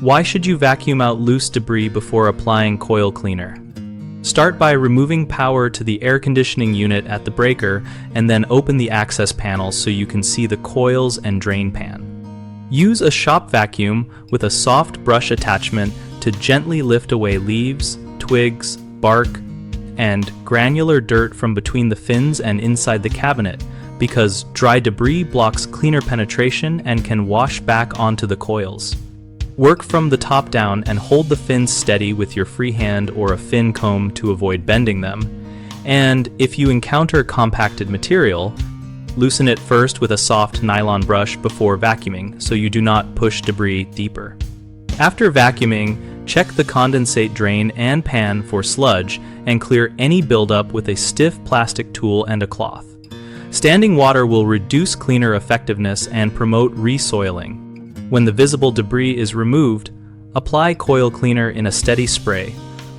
Why should you vacuum out loose debris before applying coil cleaner? Start by removing power to the air conditioning unit at the breaker and then open the access panel so you can see the coils and drain pan. Use a shop vacuum with a soft brush attachment to gently lift away leaves, twigs, bark, and granular dirt from between the fins and inside the cabinet, because dry debris blocks cleaner penetration and can wash back onto the coils. Work from the top down and hold the fins steady with your free hand or a fin comb to avoid bending them. And if you encounter compacted material, loosen it first with a soft nylon brush before vacuuming so you do not push debris deeper. After vacuuming, check the condensate drain and pan for sludge and clear any buildup with a stiff plastic tool and a cloth. Standing water will reduce cleaner effectiveness and promote re-soiling. When the visible debris is removed, apply coil cleaner in a steady spray,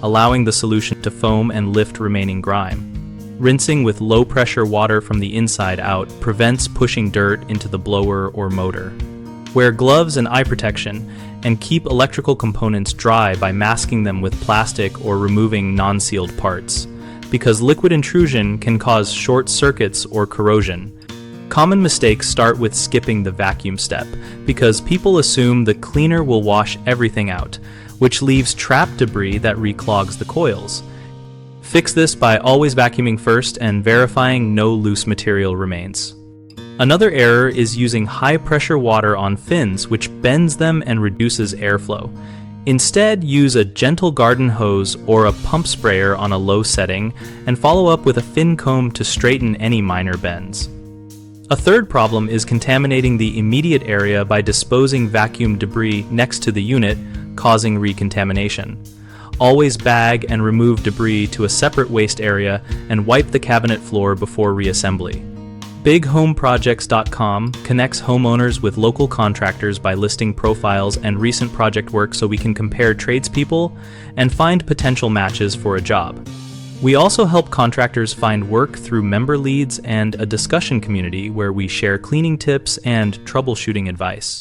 allowing the solution to foam and lift remaining grime. Rinsing with low-pressure water from the inside out prevents pushing dirt into the blower or motor. Wear gloves and eye protection, and keep electrical components dry by masking them with plastic or removing non-sealed parts, because liquid intrusion can cause short circuits or corrosion. Common mistakes start with skipping the vacuum step, because people assume the cleaner will wash everything out, which leaves trapped debris that reclogs the coils. Fix this by always vacuuming first and verifying no loose material remains. Another error is using high-pressure water on fins, which bends them and reduces airflow. Instead, use a gentle garden hose or a pump sprayer on a low setting, and follow up with a fin comb to straighten any minor bends. A third problem is contaminating the immediate area by disposing vacuum debris next to the unit, causing recontamination. Always bag and remove debris to a separate waste area and wipe the cabinet floor before reassembly. BigHomeProjects.com connects homeowners with local contractors by listing profiles and recent project work so we can compare tradespeople and find potential matches for a job. We also help contractors find work through member leads and a discussion community where we share cleaning tips and troubleshooting advice.